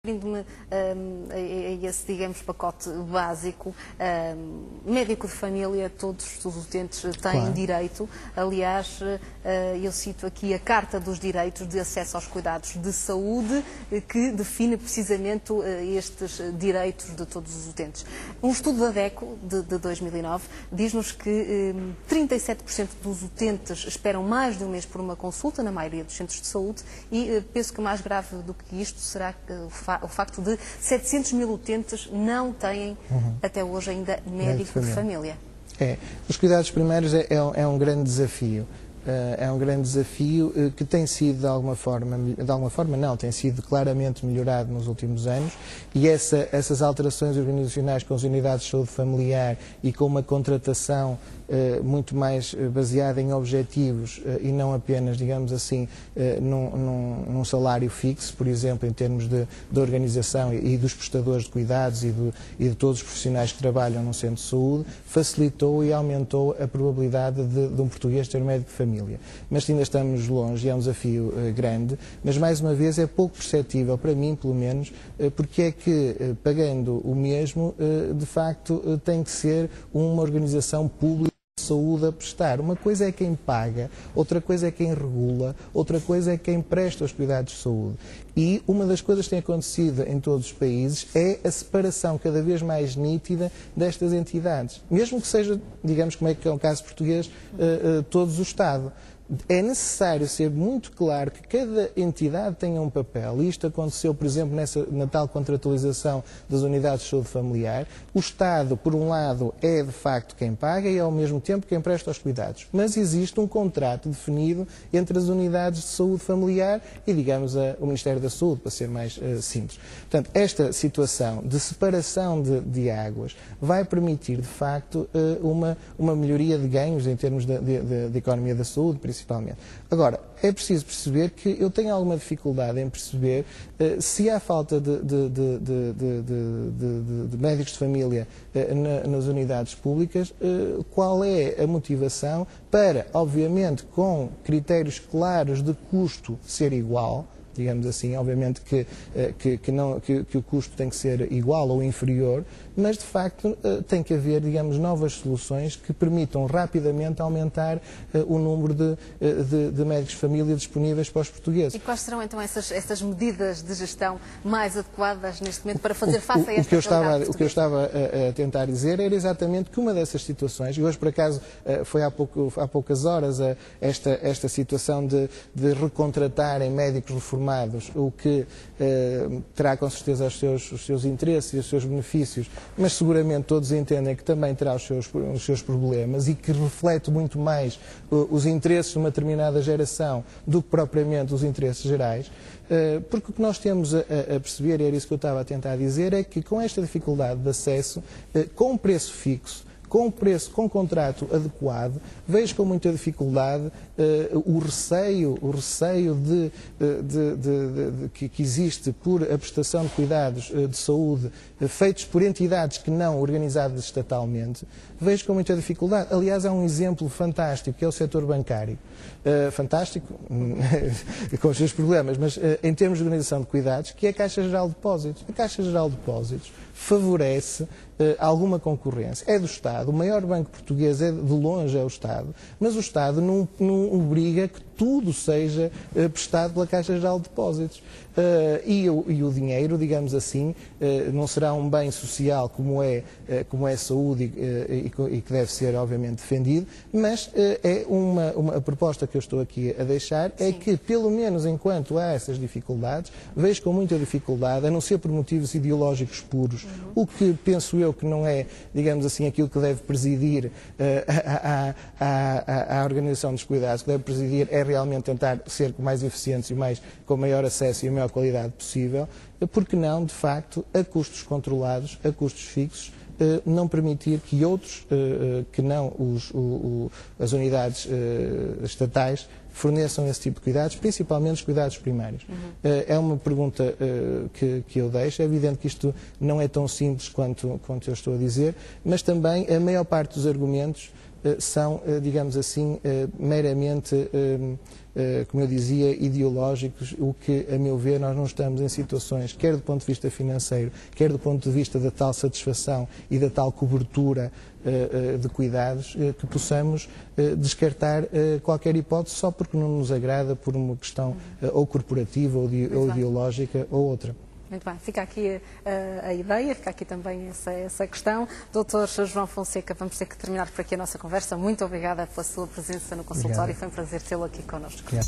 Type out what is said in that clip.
Referindo-me a esse, digamos, pacote básico, médico de família, todos os utentes têm Claro. direito. Aliás, eu cito aqui a Carta dos Direitos de Acesso aos Cuidados de Saúde, que define precisamente estes direitos de todos os utentes. Um estudo da DECO, de 2009, diz-nos que 37% dos utentes esperam mais de um mês por uma consulta, na maioria dos centros de saúde, e penso que mais grave do que isto será o facto de 700 mil utentes não têm, até hoje ainda, médico de família. Os cuidados primários é um grande desafio. É um grande desafio que tem sido, tem sido claramente melhorado nos últimos anos, e essas alterações organizacionais com as unidades de saúde familiar e com uma contratação muito mais baseada em objetivos e não apenas, digamos assim, num salário fixo, por exemplo, em termos de organização e dos prestadores de cuidados e de todos os profissionais que trabalham num centro de saúde, facilitou e aumentou a probabilidade de um português ter médico de família. Mas ainda estamos longe e é um desafio grande, mas mais uma vez é pouco perceptível, para mim pelo menos, porque é que pagando o mesmo, de facto, tem que ser uma organização pública de saúde a prestar. Uma coisa é quem paga, outra coisa é quem regula, outra coisa é quem presta os cuidados de saúde. E uma das coisas que tem acontecido em todos os países é a separação cada vez mais nítida destas entidades. Mesmo que seja, digamos, como é que é o caso português, todos o Estado. É necessário ser muito claro que cada entidade tenha um papel. Isto aconteceu, por exemplo, na tal contratualização das unidades de saúde familiar. O Estado, por um lado, é de facto quem paga e, ao mesmo tempo, quem presta os cuidados. Mas existe um contrato definido entre as unidades de saúde familiar e, digamos, o Ministério da Saúde, para ser mais simples. Portanto, esta situação de separação de águas vai permitir, de facto, uma melhoria de ganhos em termos de economia da saúde, principalmente. Agora, é preciso perceber que eu tenho alguma dificuldade em perceber se há falta de médicos de família nas unidades públicas, qual é a motivação para, obviamente, com critérios claros de custo ser igual, digamos assim, obviamente que o custo tem que ser igual ou inferior, mas de facto tem que haver, digamos, novas soluções que permitam rapidamente aumentar o número de médicos de família disponíveis para os portugueses. E quais serão então essas medidas de gestão mais adequadas neste momento para fazer face a esta realidade portuguesa? O que eu estava a tentar dizer era exatamente que uma dessas situações, e hoje por acaso foi há poucas horas esta situação de recontratarem médicos reformados, o que terá com certeza os seus interesses e os seus benefícios, mas seguramente todos entendem que também terá os seus problemas e que reflete muito mais os interesses de uma determinada geração do que propriamente os interesses gerais, porque o que nós temos a perceber, e era isso que eu estava a tentar dizer, é que com esta dificuldade de acesso, com preço fixo, com contrato adequado, vejo com muita dificuldade o receio que existe por a prestação de cuidados de saúde feitos por entidades que não organizadas estatalmente. Vejo com muita dificuldade. Aliás, há um exemplo fantástico, que é o setor bancário. Fantástico, com os seus problemas, mas em termos de organização de cuidados, que é a Caixa Geral de Depósitos. A Caixa Geral de Depósitos favorece alguma concorrência. É do Estado, o maior banco português de longe é o Estado, mas o Estado não obriga que tudo seja prestado pela Caixa Geral de Depósitos. E o dinheiro, digamos assim, não será um bem social como é saúde e que deve ser, obviamente, defendido, mas a proposta que eu estou aqui a deixar é que, pelo menos enquanto há essas dificuldades, vejo com muita dificuldade, a não ser por motivos ideológicos puros, o que penso eu que não é, digamos assim, aquilo que deve presidir à organização dos cuidados, que deve presidir é realmente tentar ser mais eficientes e com maior acesso e a maior qualidade possível, porque não, de facto, a custos controlados, a custos fixos, não permitir que outros, que não as unidades estatais, forneçam esse tipo de cuidados, principalmente os cuidados primários. É uma pergunta que eu deixo. É evidente que isto não é tão simples quanto eu estou a dizer, mas também a maior parte dos argumentos são, digamos assim, meramente, como eu dizia, ideológicos, o que, a meu ver, nós não estamos em situações, quer do ponto de vista financeiro, quer do ponto de vista da tal satisfação e da tal cobertura de cuidados, que possamos descartar qualquer hipótese só porque não nos agrada por uma questão ou corporativa ou ideológica ou outra. Muito bem, fica aqui a ideia, fica aqui também essa questão. Dr. João Fonseca, vamos ter que terminar por aqui a nossa conversa. Muito obrigada pela sua presença no consultório. Foi um prazer tê-lo aqui connosco. Obrigado.